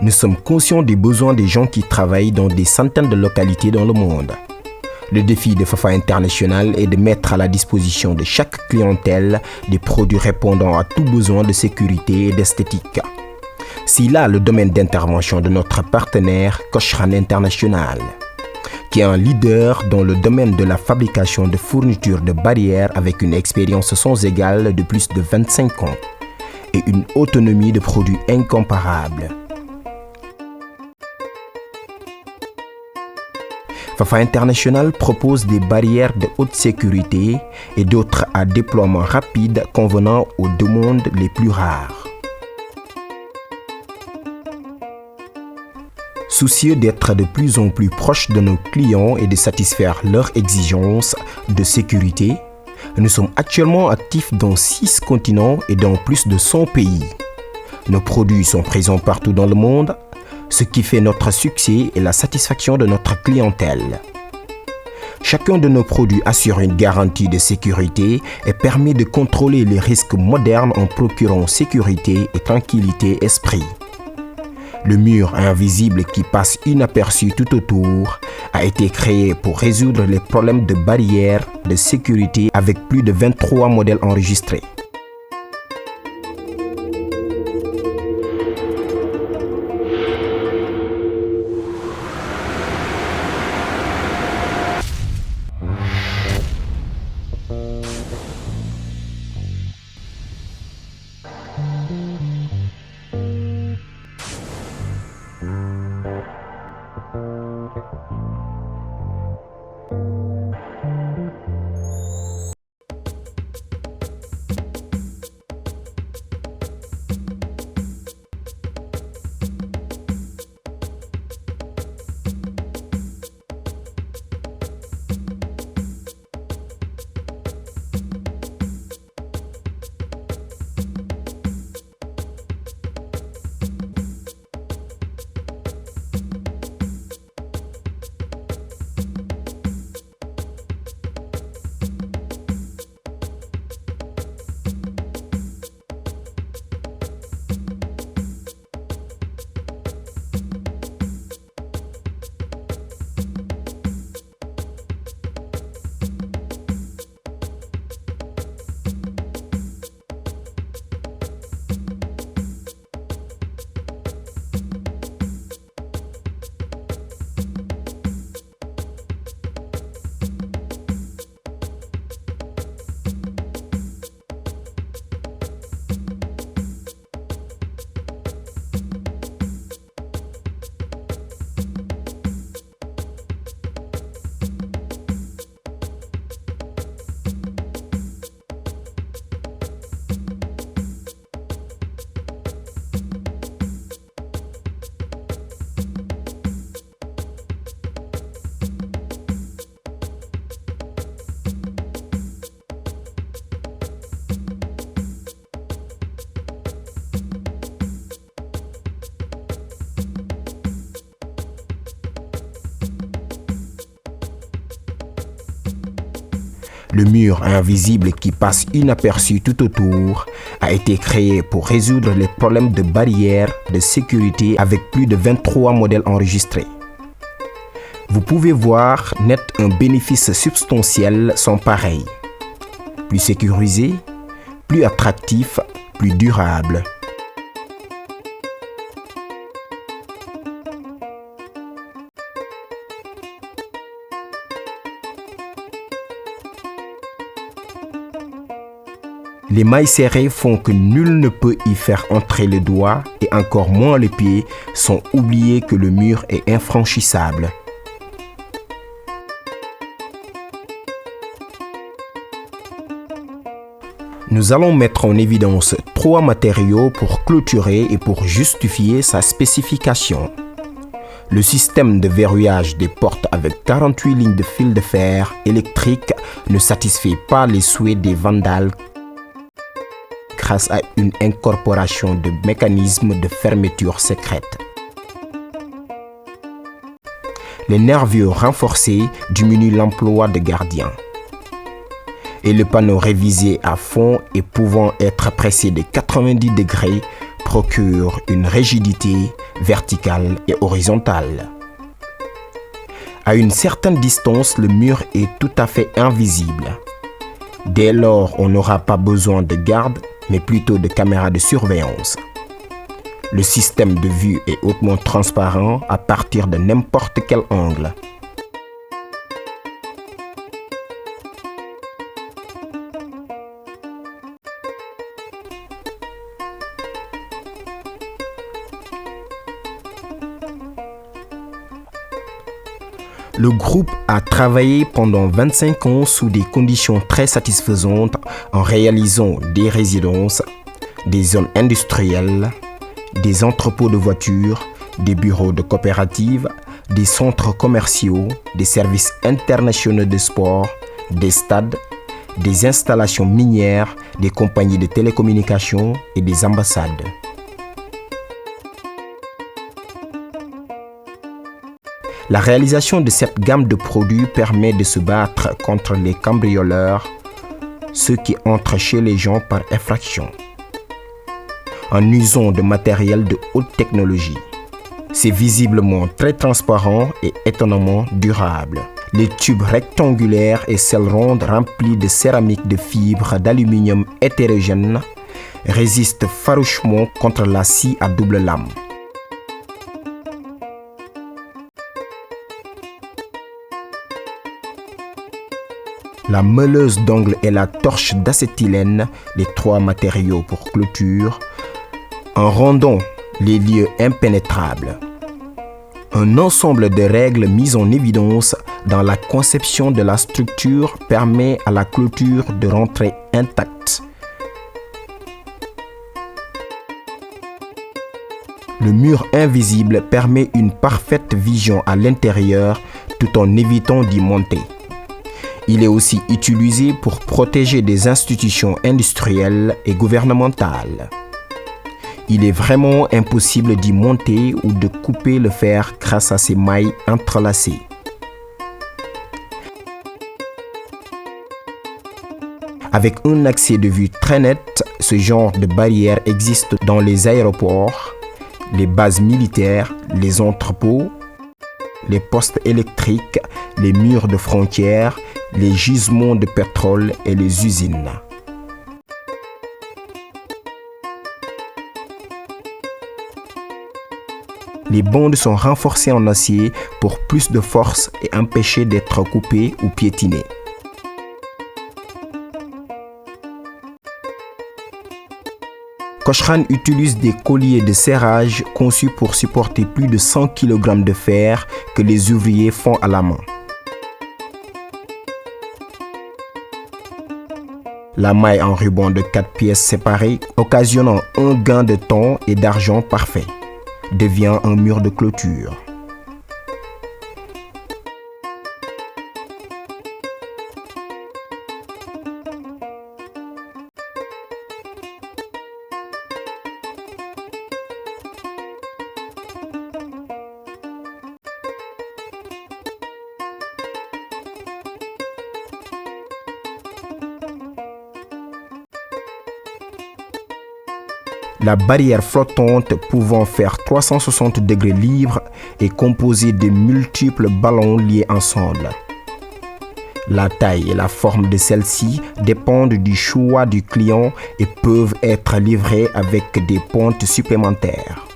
Nous sommes conscients des besoins des gens qui travaillent dans des centaines de localités dans le monde. Le défi de Fafa International est de mettre à la disposition de chaque clientèle des produits répondant à tout besoin de sécurité et d'esthétique. C'est là le domaine d'intervention de notre partenaire Cochran International, qui est un leader dans le domaine de la fabrication de fournitures de barrières avec une expérience sans égale de plus de 25 ans et une autonomie de produits incomparable. Fafa International propose des barrières de haute sécurité et d'autres à déploiement rapide convenant aux demandes les plus rares. Soucieux d'être de plus en plus proches de nos clients et de satisfaire leurs exigences de sécurité, nous sommes actuellement actifs dans 6 continents et dans plus de 100 pays. Nos produits sont présents partout dans le monde, ce qui fait notre succès et la satisfaction de notre clientèle. Chacun de nos produits assure une garantie de sécurité et permet de contrôler les risques modernes en procurant sécurité et tranquillité esprit. Le mur invisible qui passe inaperçu tout autour a été créé pour résoudre les problèmes de barrières de sécurité avec plus de 23 modèles enregistrés. Le mur invisible qui passe inaperçu tout autour a été créé pour résoudre les problèmes de barrières de sécurité avec plus de 23 modèles enregistrés. Vous pouvez voir net un bénéfice substantiel sans pareil. Plus sécurisé, plus attractif, plus durable. Les mailles serrées font que nul ne peut y faire entrer le doigt et encore moins les pieds, sans oublier que le mur est infranchissable. Nous allons mettre en évidence 3 matériaux pour clôturer et pour justifier sa spécification. Le système de verrouillage des portes avec 48 lignes de fil de fer électrique ne satisfait pas les souhaits des vandales grâce à une incorporation de mécanismes de fermeture secrète. Les nervures renforcés diminuent l'emploi de gardiens. Et le panneau révisé à fond et pouvant être pressé de 90 degrés procure une rigidité verticale et horizontale. À une certaine distance, le mur est tout à fait invisible. Dès lors, on n'aura pas besoin de garde, mais plutôt de caméras de surveillance. Le système de vue est hautement transparent à partir de n'importe quel angle. Le groupe a travaillé pendant 25 ans sous des conditions très satisfaisantes en réalisant des résidences, des zones industrielles, des entrepôts de voitures, des bureaux de coopératives, des centres commerciaux, des services internationaux de sport, des stades, des installations minières, des compagnies de télécommunications et des ambassades. La réalisation de cette gamme de produits permet de se battre contre les cambrioleurs, ceux qui entrent chez les gens par effraction, en usant de matériel de haute technologie. C'est visiblement très transparent et étonnamment durable. Les tubes rectangulaires et celles rondes remplies de céramique de fibres d'aluminium hétérogènes résistent farouchement contre la scie à double lame. La meuleuse d'angle et la torche d'acétylène, les trois matériaux pour clôture, en rendant les lieux impénétrables. Un ensemble de règles mises en évidence dans la conception de la structure permet à la clôture de rentrer intacte. Le mur invisible permet une parfaite vision à l'intérieur tout en évitant d'y monter. Il est aussi utilisé pour protéger des institutions industrielles et gouvernementales. Il est vraiment impossible d'y monter ou de couper le fer grâce à ses mailles entrelacées. Avec un accès de vue très net, ce genre de barrière existe dans les aéroports, les bases militaires, les entrepôts, les postes électriques, les murs de frontières, les gisements de pétrole et les usines. Les bandes sont renforcées en acier pour plus de force et empêcher d'être coupées ou piétinées. Cochran utilise des colliers de serrage conçus pour supporter plus de 100 kg de fer que les ouvriers font à la main. La maille en ruban de 4 pièces séparées, occasionnant un gain de temps et d'argent parfait, devient un mur de clôture. La barrière flottante, pouvant faire 360 degrés libres, est composée de multiples ballons liés ensemble. La taille et la forme de celle-ci dépendent du choix du client et peuvent être livrées avec des pontes supplémentaires.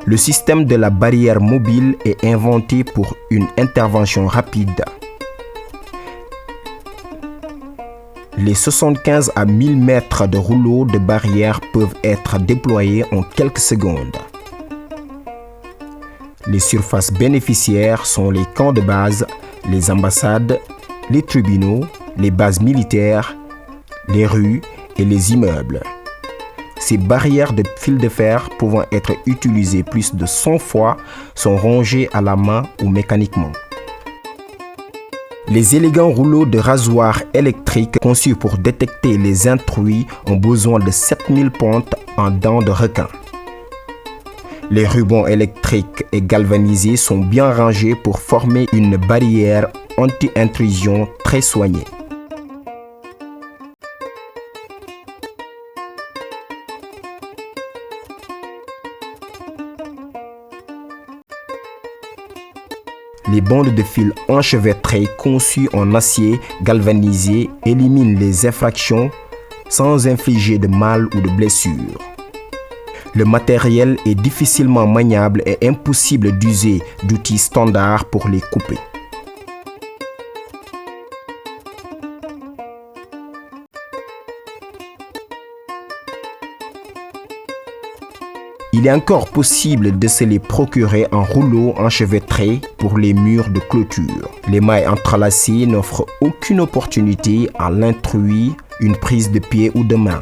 Le système de la barrière mobile est inventé pour une intervention rapide. Les 75 à 1000 mètres de rouleaux de barrière peuvent être déployés en quelques secondes. Les surfaces bénéficiaires sont les camps de base, les ambassades, les tribunaux, les bases militaires, les rues et les immeubles. Ces barrières de fil de fer pouvant être utilisées plus de 100 fois sont rangées à la main ou mécaniquement. Les élégants rouleaux de rasoir électrique conçus pour détecter les intrus ont besoin de 7000 pontes en dents de requin. Les rubans électriques et galvanisés sont bien rangés pour former une barrière anti-intrusion très soignée. Les bandes de fil enchevêtrées conçues en acier galvanisé éliminent les infractions sans infliger de mal ou de blessures. Le matériel est difficilement maniable et impossible d'user d'outils standards pour les couper. Il est encore possible de se les procurer en rouleau enchevêtré pour les murs de clôture. Les mailles entrelacées n'offrent aucune opportunité à l'intrus, une prise de pied ou de main.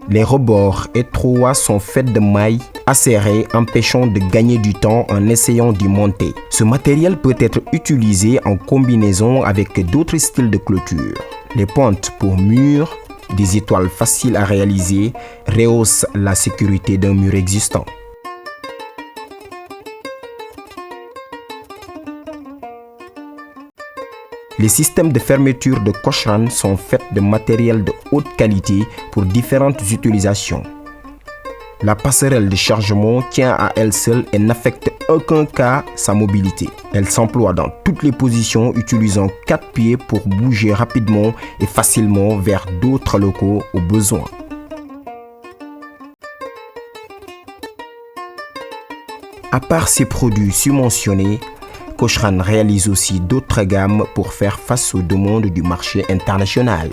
Les rebords étroits sont faits de mailles acérées empêchant de gagner du temps en essayant d'y monter. Ce matériel peut être utilisé en combinaison avec d'autres styles de clôture. Les pentes pour murs, des étoiles faciles à réaliser, rehaussent la sécurité d'un mur existant. Les systèmes de fermeture de Cochran sont faits de matériel de haute qualité pour différentes utilisations. La passerelle de chargement tient à elle seule et n'affecte aucun cas sa mobilité. Elle s'emploie dans toutes les positions utilisant 4 pieds pour bouger rapidement et facilement vers d'autres locaux au besoin. À part ces produits subventionnés, Cochran réalise aussi d'autres gammes pour faire face aux demandes du marché international.